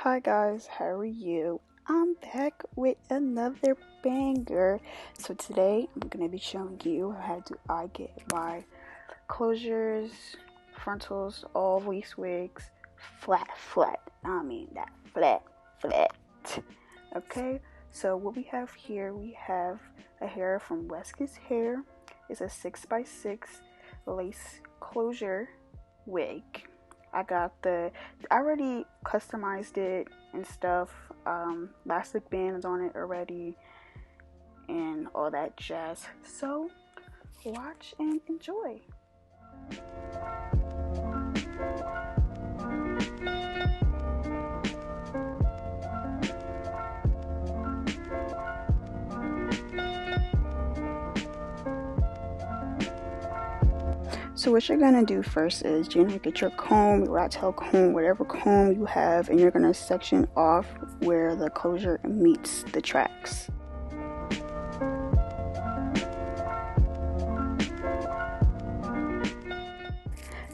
Hi guys, how are you? I'm back with another banger. So today I'm gonna be showing you how I get my closures, frontals, all these wigs flat. I mean that flat. Okay, so what we have here, we have a hair from Wesk's Hair. It's a 6x6 lace closure wig. I already customized it and stuff. Elastic bands on it already and all that jazz. So watch and enjoy. So what you're gonna do first is you're gonna get your comb, your rat tail comb, whatever comb you have, and you're gonna section off where the closure meets the tracks.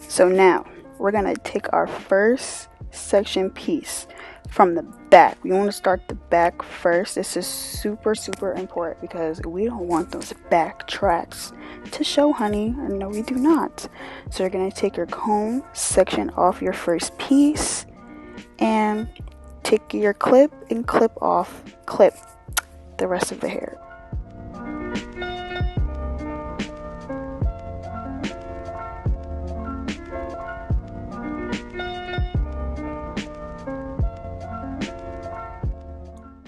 So now we're gonna take our first section piece from the back. We want to start the back first. This is super important because we don't want those back tracks to show, honey. No, we do not. So you're gonna take your comb, section off your first piece, and take your clip and clip the rest of the hair.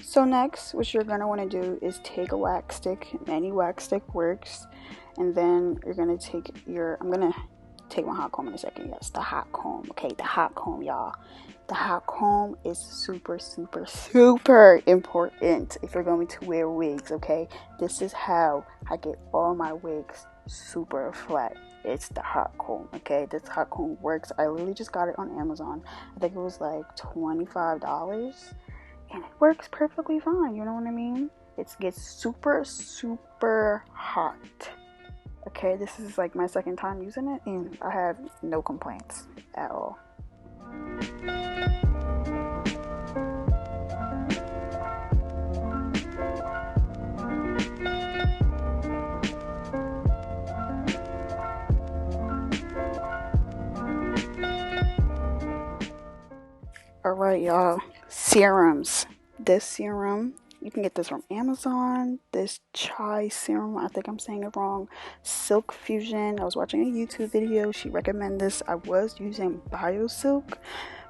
So next, what you're going to want to do is take a wax stick. Any wax stick works. And then you're going to take I'm going to take my hot comb in a second. Yes, the hot comb. Okay, the hot comb, y'all. The hot comb is super important if you're going to wear wigs, okay? This is how I get all my wigs super flat. It's the hot comb, okay? This hot comb works. I literally just got it on Amazon. I think it was like $25. And it works perfectly fine, you know what I mean? It gets super hot. Okay, this is like my second time using it, and I have no complaints at all. Alright, y'all. Serums. This serum, you can get this from Amazon. This chai serum, I think I'm saying it wrong. Silk Fusion. I was watching a YouTube video. She recommended this. I was using BioSilk,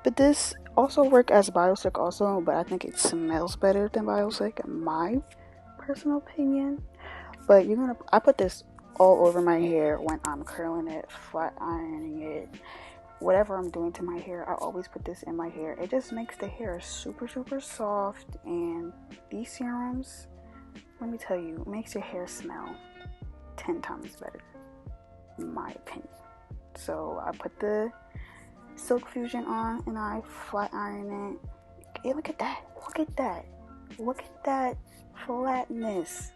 but this also works as BioSilk also, but I think it smells better than BioSilk in my personal opinion. But I put this all over my hair when I'm curling it, flat ironing it, whatever I'm doing to my hair. I always put this in my hair. It just makes the hair super soft, and these serums, let me tell you, makes your hair smell 10 times better, in my opinion. So I put the Silk Fusion on and I flat iron it. Hey, look at that flatness.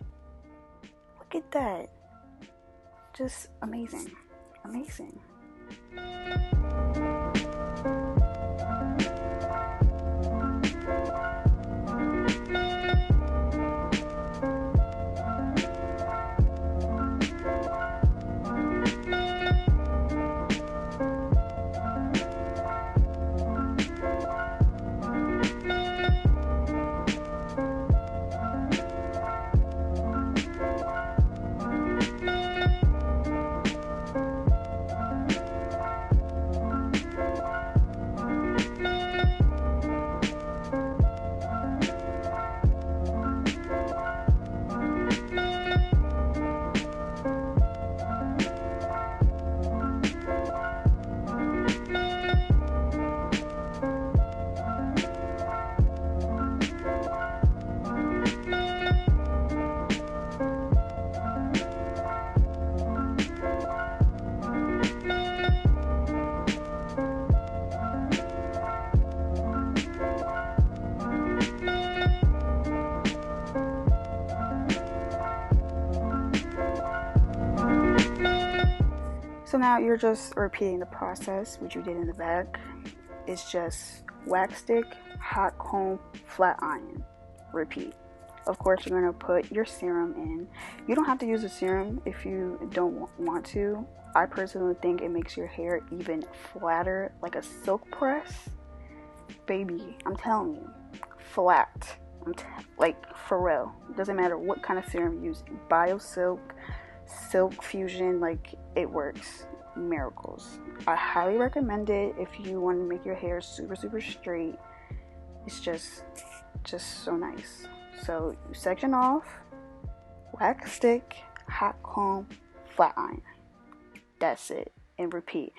Look at that. Just amazing. So now you're just repeating the process, which you did in the back. It's just wax stick, hot comb, flat iron, repeat. Of course, you're going to put your serum in. You don't have to use a serum if you don't want to. I personally think it makes your hair even flatter, like a silk press. Baby, I'm telling you, flat. Like, for real. Doesn't matter what kind of serum you use. BioSilk, Silk Fusion, like, it works. Miracles. I highly recommend it if you want to make your hair super, super straight. It's just so nice. So you section off, wax stick, hot comb, flat iron. That's it. And repeat.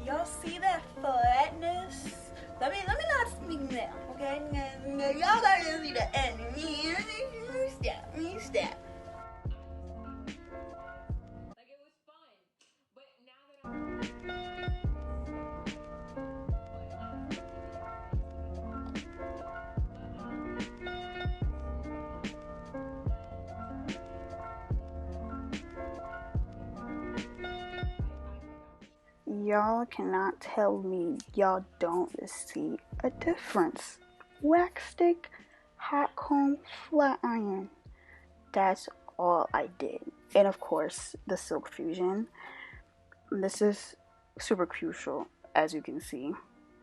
Y'all see that flatness? Let me not speak now, okay? Y'all gotta see the end. Me step. Y'all cannot tell me y'all don't see a difference. Wax stick, hot comb, flat iron. That's all I did. And of course, the Silk Fusion. This is super crucial, as you can see.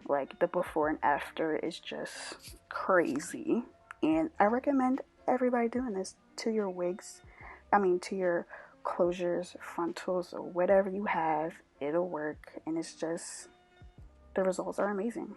Like, the before and after is just crazy. And I recommend everybody doing this to your wigs. To your closures, frontals, or whatever you have. It'll work. And it's just, the results are amazing.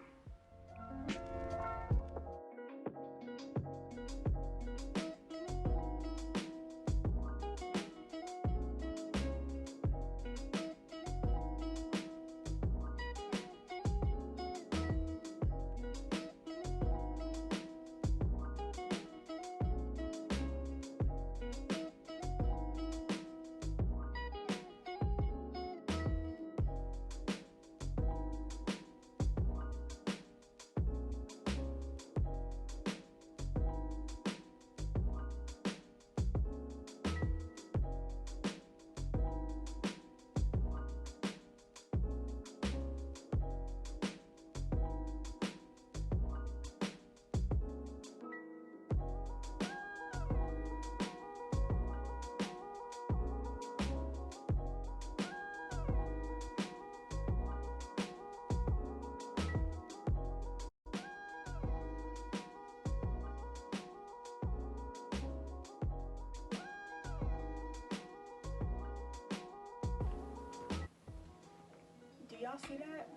Do y'all see that?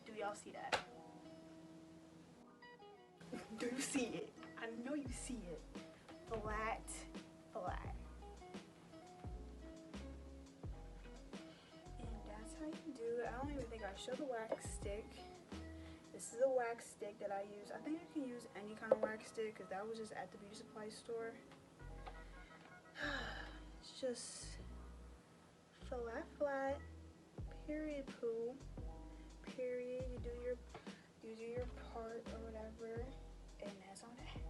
Do y'all see that? Do you see it? I know you see it. Flat. And that's how you do it. I don't even think I showed the wax stick. This is a wax stick that I use. I think you can use any kind of wax stick because that was just at the beauty supply store. It's just flat, period, poo, period. You do your part or whatever, and that's on that.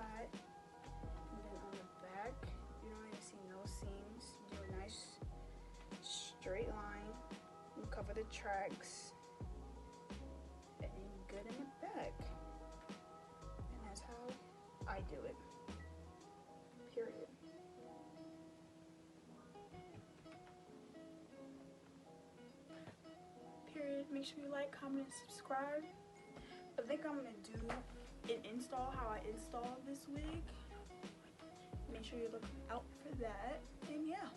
flat. And then on the back, you don't even see no seams. You do a nice straight line. You cover the tracks. And then you're good in the back. And that's how I do it. Period. Period. Make sure you like, comment, and subscribe. I think I'm gonna do an install how I installed this wig. Make sure you look out for that. And yeah.